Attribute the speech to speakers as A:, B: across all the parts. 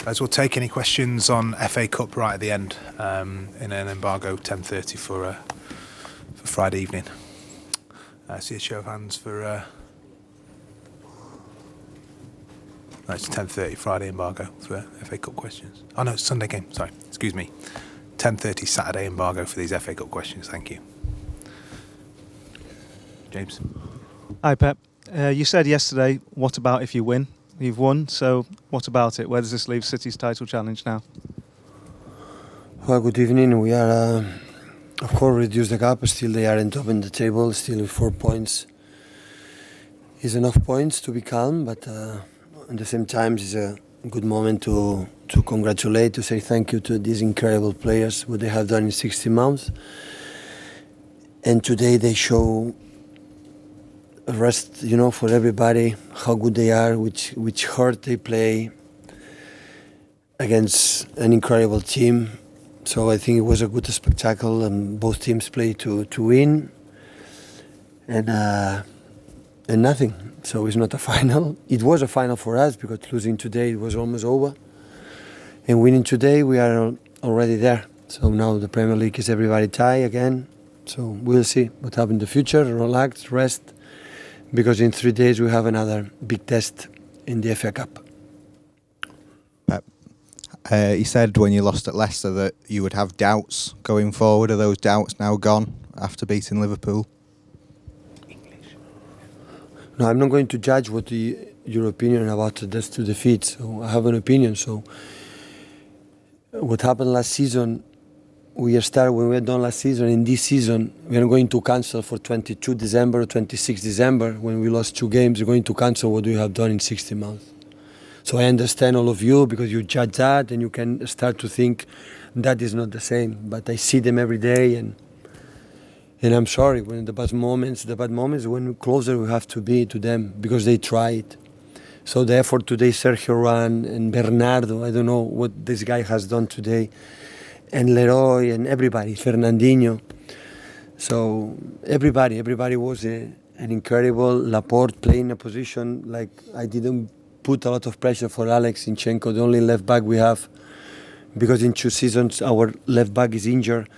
A: As we'll take any questions on FA Cup right at the end, in an embargo 10:30 for Friday evening. See a show of hands for. No, it's 10:30 Friday embargo for FA Cup questions. Oh no, it's Sunday game. Sorry, excuse me. 10:30 Saturday embargo for these FA Cup questions. Thank you, James.
B: Hi Pep. You said yesterday, what about if you win? You've won, so what about it? Where does this leave City's title challenge now?
C: Well, good evening. We are, of course, reduced the gap. Still, they are on top in the table. Still, with 4 points is enough points to be calm. But at the same time, it's a good moment to congratulate, to say thank you to these incredible players, what they have done in 60 months. And today they show rest, for everybody, how good they are, which hard they play against an incredible team. So I think it was a good spectacle, and both teams played to win, and nothing. So it's not a final. It was a final for us because losing today it was almost over, and winning today we are already there. So now the Premier League is everybody tie again. So we'll see what happens in the future. Relax, rest. Because in 3 days we have another big test in the FA Cup.
D: Pep, you said when you lost at Leicester that you would have doubts going forward. Are those doubts now gone after beating Liverpool?
C: No, I'm not going to judge what your opinion about those two defeats. So I have an opinion. So what happened last season, when we had done last season, in this season, we are going to cancel for 22 December, 26 December, when we lost 2 games, we're going to cancel what we have done in 60 months. So I understand all of you because you judge that and you can start to think that is not the same. But I see them every day and I'm sorry, when the bad moments, when closer we have to be to them because they tried. So the effort today, Sergio Ran and Bernardo, I don't know what this guy has done today, and Leroy and everybody, Fernandinho. So everybody was an incredible. Laporte playing a position like I didn't put a lot of pressure for Alex Zinchenko, the only left back we have, because in 2 seasons our left back is injured,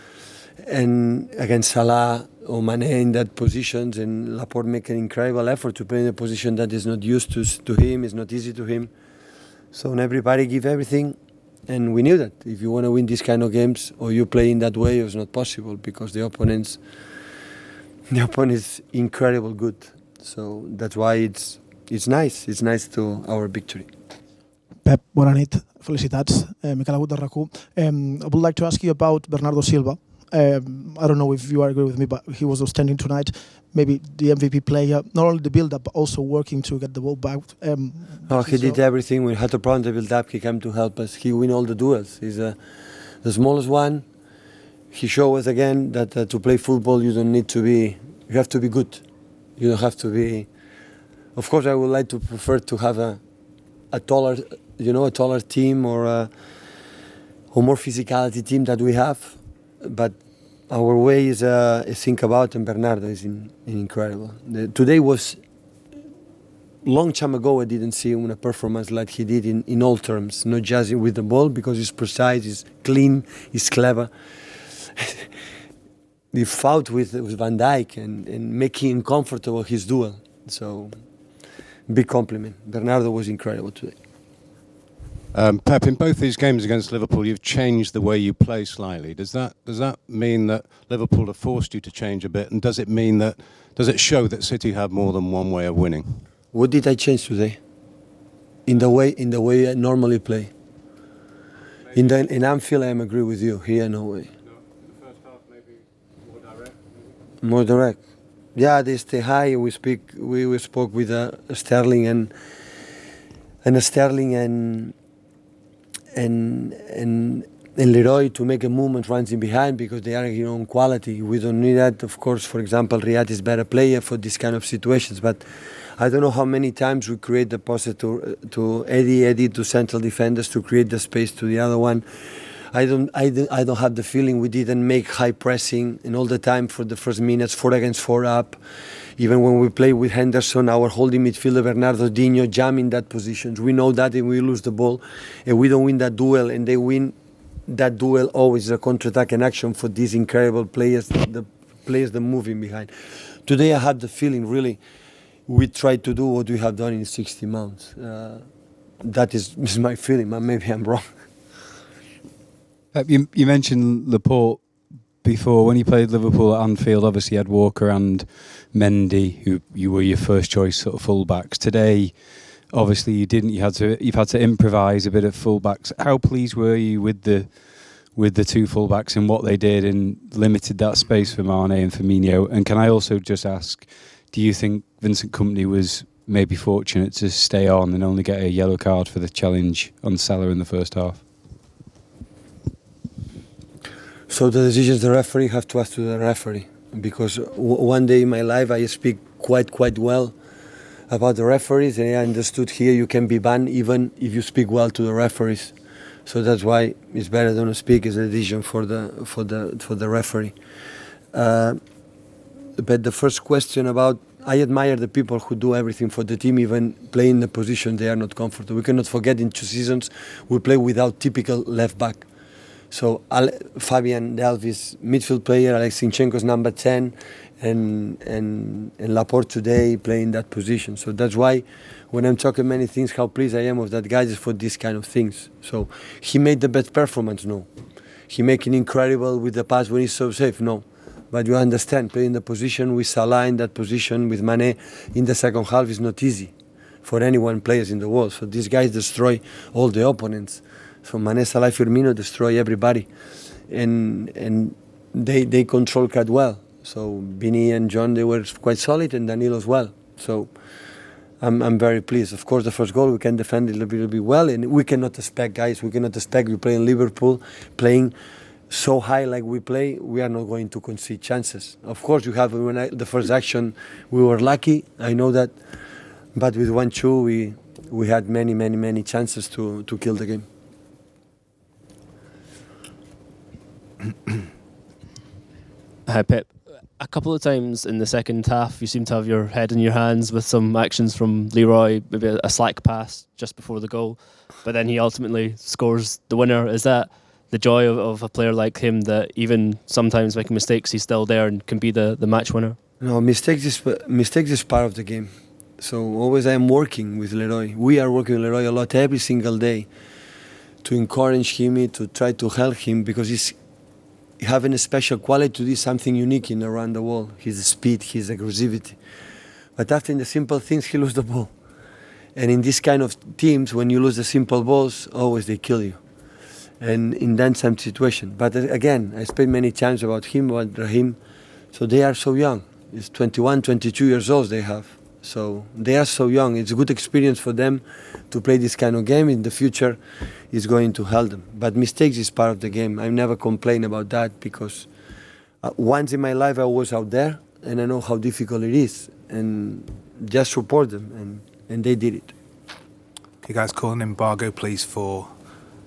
C: and against Salah or Mane in that positions, and Laporte make an incredible effort to play in a position that is not used to him, is not easy to him. So everybody give everything. And we knew that if you want to win these kind of games or you play in that way, it's not possible because the opponent is incredible good. So that's why it's nice. It's nice to our victory.
E: Pep, bona nit. Felicitats. Miquel Agut de RAC1. I would like to ask you about Bernardo Silva. I don't know if you agree with me, but he was outstanding tonight. Maybe the MVP player, not only the build-up, but also working to get the ball back.
C: He did everything. We had a problem to build up. He came to help us. He win all the duels. He's the smallest one. He showed us again that to play football, you don't need to be. You have to be good. You don't have to be. Of course, I would like to prefer to have a taller team or more physicality team that we have, but. Our way is think about, and Bernardo is incredible. Today was long time ago. I didn't see him in a performance like he did in all terms, not just with the ball because he's precise, he's clean, he's clever. He fought with Van Dijk and making him comfortable his duel. So big compliment. Bernardo was incredible today.
F: Pep, in both these games against Liverpool, you've changed the way you play slightly. Does that mean that Liverpool have forced you to change a bit? And does it show that City have more than one way of winning?
C: What did I change today? In the way I normally play. In Anfield, I agree with you. Here, no way.
F: No, in the first half, maybe more direct.
C: More direct. Yeah, they stay high. We spoke with Sterling and Leroy to make a movement runs in behind because they are on quality. We don't need that. Of course, for example, Riyad is better player for this kind of situations. But I don't know how many times we create the posse to Eddie to central defenders to create the space to the other one. I don't have the feeling we didn't make high pressing and all the time for the first minutes 4 against 4 up. Even when we play with Henderson, our holding midfielder Bernardo, Dino jam in that position. We know that, and we lose the ball, and we don't win that duel, and they win that duel always a counter-attack and action for these incredible players, the players that move in behind. Today I had the feeling really we tried to do what we have done in 60 months. That is my feeling, but maybe I'm wrong.
G: You mentioned Laporte before. When you played Liverpool at Anfield, obviously you had Walker and Mendy, who you were your first choice sort of fullbacks. Today, obviously you didn't. You've had to improvise a bit of fullbacks. How pleased were you with the two fullbacks and what they did and limited that space for Mane and Firmino? And can I also just ask, do you think Vincent Kompany was maybe fortunate to stay on and only get a yellow card for the challenge on Salah in the first half?
C: So the decisions the referee have to ask to the referee, because one day in my life I speak quite well about the referees, and I understood here you can be banned even if you speak well to the referees. So that's why it's better don't speak. It's a decision for the referee. But the first question about, I admire the people who do everything for the team, even playing the position they are not comfortable. We cannot forget in 2 seasons we play without typical left back. So Fabian Delph, midfield player, Alex Zinchenko's number 10, and Laporte today playing that position. So that's why when I'm talking many things, how pleased I am of that guy is for these kind of things. So he made the best performance, no. He making incredible with the pass when he's so safe, no. But you understand, playing the position with Salah in that position, with Mane in the second half is not easy for anyone players in the world. So these guys destroy all the opponents. So Mane, Salah, Firmino destroy everybody. And they control quite well. So Vinny and John, they were quite solid, and Danilo as well. So I'm very pleased. Of course, the first goal, we can defend it a little bit well, and we cannot expect, guys, we play in Liverpool, playing so high like we play, we are not going to concede chances. Of course, you have, the first action, we were lucky, I know that, but with 1-2, we had many chances to kill the game.
H: Hi, Pep. A couple of times in the second half, you seem to have your head in your hands with some actions from Leroy, maybe a slack pass just before the goal, but then he ultimately scores the winner. Is that the joy of a player like him, that even sometimes making mistakes, he's still there and can be the match winner?
C: No, mistakes is part of the game. So always I am working with Leroy. We are working with Leroy a lot every single day to encourage him, to try to help him, because he's having a special quality to do something unique in around the world. His speed, his aggressivity. But after in the simple things, he loses the ball. And in this kind of teams, when you lose the simple balls, always they kill you. And in that same situation. But again, I spent many times about him, about Raheem. So they are so young. It's 21, 22 years old they have. So they are so young. It's a good experience for them to play this kind of game. In the future, it's going to help them. But mistakes is part of the game. I never complain about that, because once in my life I was out there and I know how difficult it is. And just support them. And they did it.
A: Can you guys call an embargo, please, for